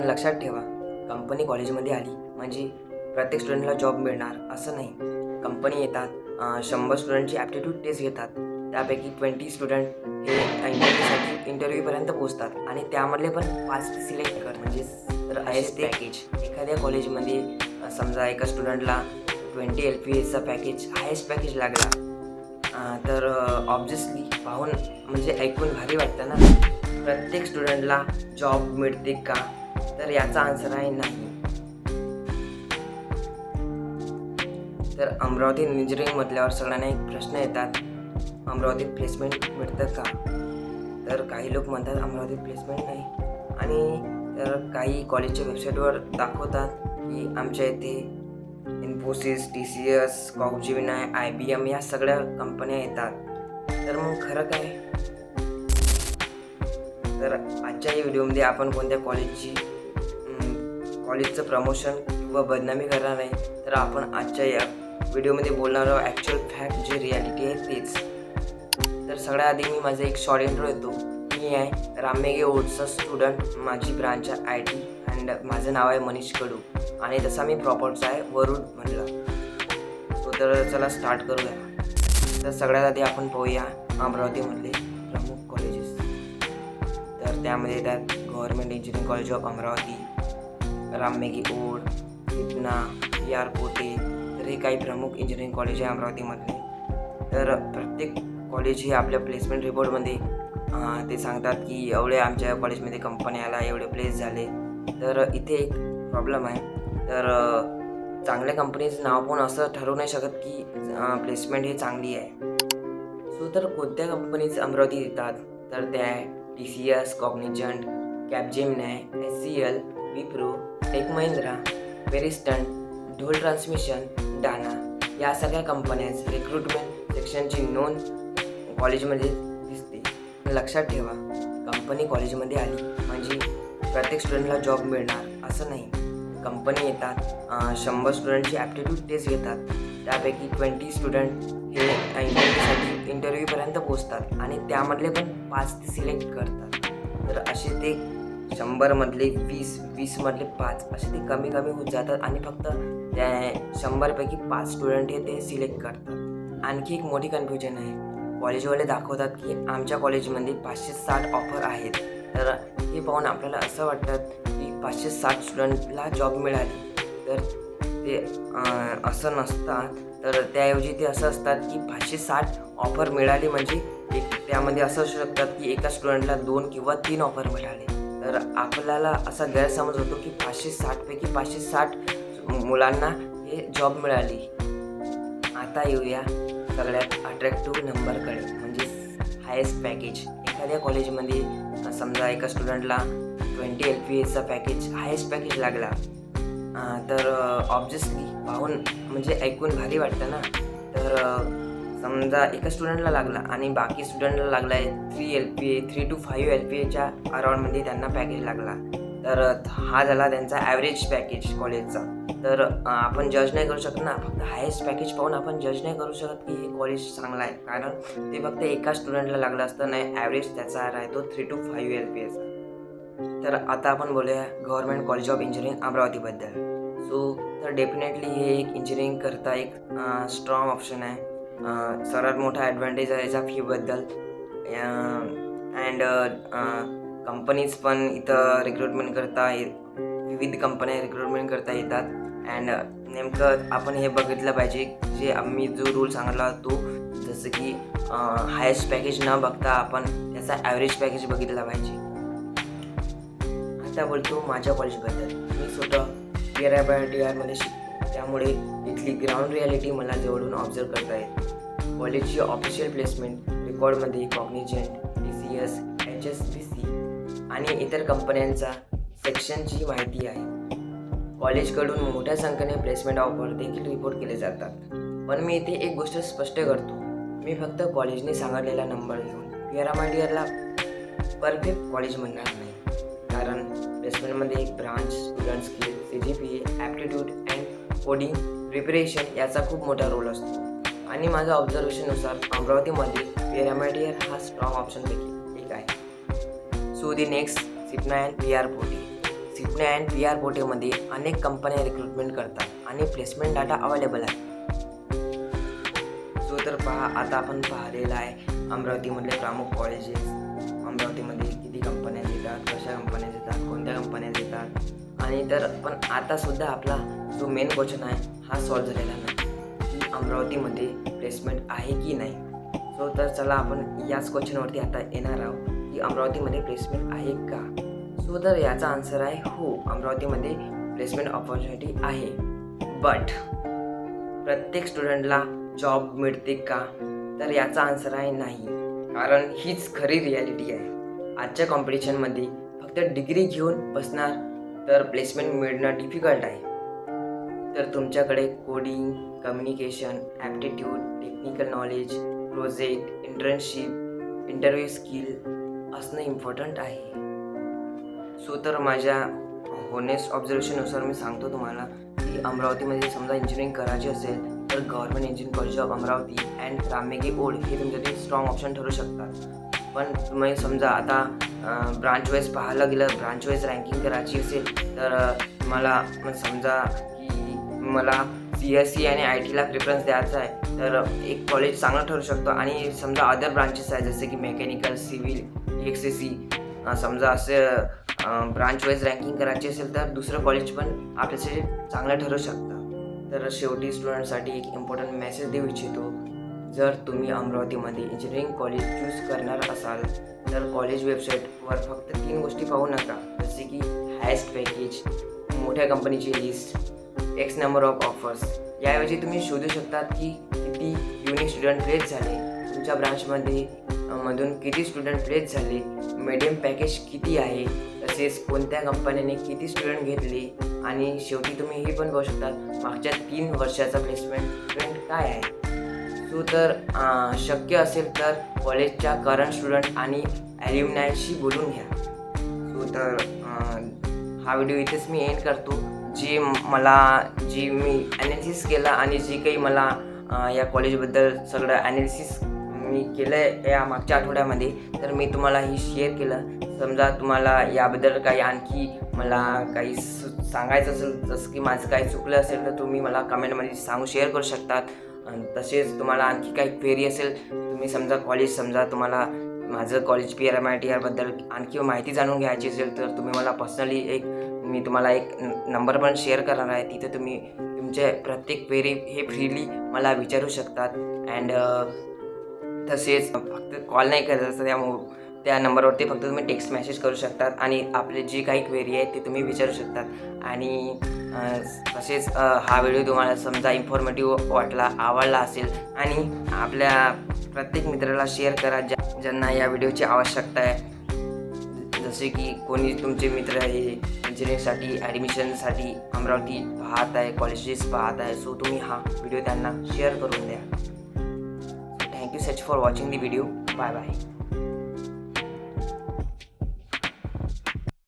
लक्षात ठेवा, कंपनी कॉलेजमध्ये आली म्हणजे प्रत्येक स्टुडंटला जॉब मिळणार असं नाही. कंपनी येतात, 100 स्टुडंटची ॲप्टिट्यूड टेस्ट घेतात. त्यापैकी 20 स्टुडंट हे इंटरव्ह्यूपर्यंत पोहोचतात आणि त्यामधले पण 5 सिलेक्ट करतात. म्हणजे तर हायेस्ट पॅकेज एखाद्या कॉलेजमध्ये समजा एका स्टुडंटला 20 LPAचा पॅकेज हायेस्ट पॅकेज लागला, तर ऑब्व्हियसली पाहून म्हणजे ऐकून भारी वाटतं ना. प्रत्येक स्टुडंटला जॉब मिळते का? तर याचा आन्सर आहे नाही. तर अमरावती इंजिनिअरिंग म्हटल्यावर सगळ्यांना एक प्रश्न येतात, अमरावतीत प्लेसमेंट मिळतं का? तर काही लोक म्हणतात अमरावतीत प्लेसमेंट नाही, आणि तर काही कॉलेजच्या वेबसाईटवर दाखवतात की आमच्या इथे इन्फोसिस, TCS, कॉग्जिमिनाय, IBM या सगळ्या कंपन्या येतात. तर मग खरं काय? तर आजच्या या व्हिडिओमध्ये आपण कोणत्या कॉलेजचं प्रमोशन किंवा बदनामी करणार नाही, तर आपण आजच्या या व्हिडिओमध्ये बोलणार आहोत ॲक्च्युअल फॅक्ट जे रियालिटी आहे तेच. तर सगळ्यात आधी मी माझा एक शॉर्ट इंट्रो येतो. मी आहे राममेघे ओटचा स्टुडंट, माझी ब्रांच आहे IT, अँड माझं नाव आहे मनीष कडू, आणि तसा मी प्रॉपरचा आहे वरुड म्हणलं. तर चला स्टार्ट करूया. तर सगळ्यात आधी आपण पाहूया अमरावतीमधले प्रमुख कॉलेजेस. तर त्यामध्ये येतात government engineering college of Amravati, Ram Meghe old, Sipna, PR Pote. तर हे काही प्रमुख इंजिनिअरिंग कॉलेज आहे अमरावतीमधले. तर प्रत्येक कॉलेज हे आपल्या प्लेसमेंट रिपोर्टमध्ये ते सांगतात की एवढे आमच्या कॉलेजमध्ये कंपन्या आला, एवढे प्लेस झाले. तर इथे एक प्रॉब्लेम आहे. तर चांगल्या कंपनीचं नाव पण असं ठरवू नाही शकत की प्लेसमेंट ही चांगली आहे. सो तर कोणत्या कंपनीज अमरावतीत येतात? तर त्या आहे TCS, Cognizant, Capgemini, HCL, Wipro, tech Mahindra, वेरिस्टन, ढोल ट्रान्समिशन, डाना या सगळ्या कंपन्याच रिक्रुटमेंट सेक्शनची नोंद कॉलेजमध्ये दिसते. लक्षात ठेवा, कंपनी कॉलेजमध्ये आली म्हणजे प्रत्येक स्टुडंटला जॉब मिळणार असं नाही. कंपनी येतात, 100 स्टुडंटची ॲप्टिट्यूड टेस्ट घेतात. त्यापैकी 20 स्टुडंट हे इंटरव्ह्यूपर्यंत पोहोचतात आणि त्यामधले पण 5 ते सिलेक्ट करतात. तर असे ते 100मधले 20मधले 5 असे ते कमी होत जातात आणि फक्त त्या 100पैकी 5 स्टुडंट हे ते सिलेक्ट करतात. आणखी एक मोठी कन्फ्युजन आहे. कॉलेजवाले दाखवतात की आमच्या कॉलेजमध्ये 560 ऑफर आहेत. तर हे पाहून आपल्याला असं वाटतं की 560 स्टुडंटला जॉब मिळाली. तर ते असं नसतात. तर त्याऐवजी ते असं असतात की 560 ऑफर मिळाली म्हणजे त्यामध्ये असं असू शकतात की एका स्टुडंटला 2 किंवा 3 ऑफर मिळाले. तर आपल्याला असा गैरसमज होतो की 560पैकी 560 मुलांना हे जॉब मिळाली. आता येऊया सगळ्यात अट्रॅक्टिव्ह नंबरकडे, म्हणजे हायेस्ट पॅकेज. एखाद्या कॉलेजमध्ये समजा एका स्टुडंटला 20 LPAचा पॅकेज हायेस्ट पॅकेज लागला, तर ऑब्व्हियसली पाहून म्हणजे ऐकून भारी वाटतं ना. तर समजा एका स्टुडंटला लागला आणि बाकी स्टुडंटला लागला आहे 3 to 5 LPAच्या अराउंडमध्ये त्यांना पॅकेज लागला. तर हा झाला त्यांचा ॲव्हरेज पॅकेज कॉलेजचा. तर आपण जज नाही करू शकत ना, फक्त हायेस्ट पॅकेज पाहून आपण जज नाही करू शकत की हे कॉलेज चांगलं आहे, कारण ते फक्त एका स्टुडंटला लागलं असतं. नाही, ॲव्हरेज त्याचा राहतो 3 to 5 LPAचा. तर आता आपण बोलूया गव्हर्नमेंट कॉलेज ऑफ इंजिनिअरिंग अमरावतीबद्दल. सो तर डेफिनेटली हे एक इंजिनिअरिंग करता एक स्ट्रॉंग ऑप्शन आहे. सर्वात मोठा ॲडव्हान्टेज आहे याचा फीबद्दल. अँड कंपनीज पण इथं रिक्रुटमेंट करता विविध कंपन्या रिक्रुटमेंट करता येतात. अँड नेमकं आपण हे बघितलं पाहिजे, जे आम्ही जो रूल सांगितला तो, जसं की हायेस्ट पॅकेज न बघता आपण त्याचा ॲव्हरेज पॅकेज बघितला पाहिजे. आता बोलतो माझ्या कॉलेजबद्दल. मी स्वतः PRIBITR शिकतो, त्यामुळे इथली ग्राउंड रियालिटी मला जवळून ऑब्झर्व करता येते. कॉलेजची ऑफिशियल प्लेसमेंट रेकॉर्डमध्ये कॉग्निजंट, TCS, HSBC आणि इतर कंपन्यांचा सेक्शनची माहिती आहे. कॉलेजकडून मोठ्या संख्येने प्लेसमेंट ऑफर देखील रिपोर्ट केले जातात. पण मी इथे एक गोष्ट स्पष्ट करतो, मी फक्त कॉलेजने सांगितलेला नंबर घेऊन PRIBITRला परफेक्ट कॉलेज म्हणणार नाही. कारण प्लेसमेंटमध्ये एक branch, student skill, CGPA, aptitude and coding preparation याचा खूप मोठा रोल असतो. आणि माझ्या ऑब्झर्वेशननुसार अमरावतीमध्ये PRIBITR हा स्ट्रॉंग ऑप्शनपैकी एक आहे. So the next Sipna and PR Pote. Sipna and PR पोर्टलमध्ये अनेक कंपन्या रिक्रुटमेंट करतात आणि प्लेसमेंट डाटा अवेलेबल आहे. सो तर पहा, आता आपण पाहिलेला आहे अमरावतीमधले प्रमुख कॉलेजेस, अमरावतीमध्ये किती कंपन्या येतात, कशा कंपन्या येतात, कोणत्या कंपन्या येतात. आणि तर पण आतासुद्धा आपला जो मेन क्वेश्चन आहे हा सॉल्व झालेला नाही की अमरावतीमध्ये प्लेसमेंट आहे की नाही. सो तर चला आपण याच क्वेश्चनवरती आता येणार आहोत की अमरावतीमध्ये प्लेसमेंट आहे का. सो तर याचा आन्सर आहे हो, अमरावतीमध्ये प्लेसमेंट ऑपॉर्च्युनिटी आहे. बट प्रत्येक स्टुडंटला जॉब मिळते का, तर याचा आन्सर आहे नाही. कारण हीच खरी रियालिटी आहे. आजच्या कॉम्पिटिशनमध्ये फक्त डिग्री घेऊन बसणार तर प्लेसमेंट मिळणं डिफिकल्ट आहे. तर तुमच्याकडे coding, communication, aptitude, technical knowledge, project, internship, interview skill असणं इम्पॉर्टंट आहे. सो तर माझ्या होनेस्ट ऑब्झर्वेशननुसार मी सांगतो तुम्हाला की अमरावतीमध्ये समजा इंजिनिअरिंग करायची असेल तर government engineering college of Amravati and Ram Meghe old हे तुमच्यासाठी स्ट्रॉंग ऑप्शन ठरू शकतात. पण तुम्ही समजा आता ब्रांच वाईज पाहायला गेलं, ब्रांच वाईज रँकिंग करायची असेल तर मला समजा की मला CSE आणि IT प्रिफरन्स द्यायचा आहे तर एक कॉलेज चांगलं ठरू शकतो. आणि समजा अदर ब्रांचेस आहे जसे की मेकॅनिकल, सिव्हिल, EXSE, समजा असं ब्रांच वाईज रँकिंग करायची असेल तर दुसरं कॉलेज पण आपल्यासाठी चांगलं ठरू शकतं. तर शेवटी स्टुडंटसाठी एक इम्पॉर्टंट मेसेज देऊ इच्छितो. जर तुम्ही अमरावतीमध्ये इंजिनिअरिंग कॉलेज चूज करणार असाल तर कॉलेज वेबसाईटवर फक्त 3 गोष्टी पाहू नका, जसे की हायेस्ट पॅकेज, मोठ्या कंपनीची list, X number of offers. याऐवजी तुम्ही शोधू शकतात की किती युनिक स्टुडंट प्लेस झाले, तुमच्या ब्रांचमध्ये मधून किती स्टुडंट प्लेस झाले, मीडियम पॅकेज किती आहे, तसेच कोणत्या कंपनीने किती स्टुडंट घेतले. आणि शेवटी तुम्ही हे पण पाहू शकतात मागच्या 3 वर्षाचा प्लेसमेंट ट्रेंड काय आहे. सो तर शक्य असेल तर कॉलेजच्या करंट स्टुडंट आणि ॲल्युमनायशी बोलून घ्या. सो तर हा व्हिडिओ इथेच मी एंड करतो. जी मी ॲनालिसिस केला आणि जी काही मला या कॉलेजबद्दल सगळं ॲनालिसिस मी केलं आहे या मागच्या आठवड्यामध्ये, तर मी तुम्हाला ही शेअर केलं. समजा तुम्हाला याबद्दल काही आणखी मला काही सांगायचं असेल, जसं की माझं काही चुकलं असेल तर तुम्ही मला कमेंटमध्ये शेअर करू शकतात. तसेच तुम्हाला आणखी काही क्वेरी असेल, तुम्ही समजा तुम्हाला माझं कॉलेज PRMITR बद्दल आणखी माहिती जाणून घ्यायची असेल तर तुम्ही मला पर्सनली मी तुम्हाला एक नंबर पण शेअर करणार आहे. तिथे तुम्ही तुमचे प्रत्येक क्वेरी हे फ्रीली मला विचारू शकतात. अँड तसेच फक्त कॉल नाही करायचं, त्या नंबरवरती फक्त तुम्ही टेक्स्ट मेसेज करू शकतात आणि आपले जी काही क्वेरी आहे ते तुम्ही विचारू शकतात. आणि तसेच हा व्हिडिओ तुम्हाला समजा इन्फॉर्मेटिव्ह वाटला, आवडला असेल आणि आपल्या प्रत्येक मित्राला शेअर करा ज्यांना या व्हिडिओची आवश्यकता आहे. जसे की कोणी तुमचे मित्र आहे इंजिनिअरिंगसाठी ॲडमिशनसाठी अमरावती पाहत आहे, कॉलेजेस पाहत आहे, सो तुम्ही हा व्हिडिओ त्यांना शेअर करून द्या. Thank you such for watching the video. Bye bye.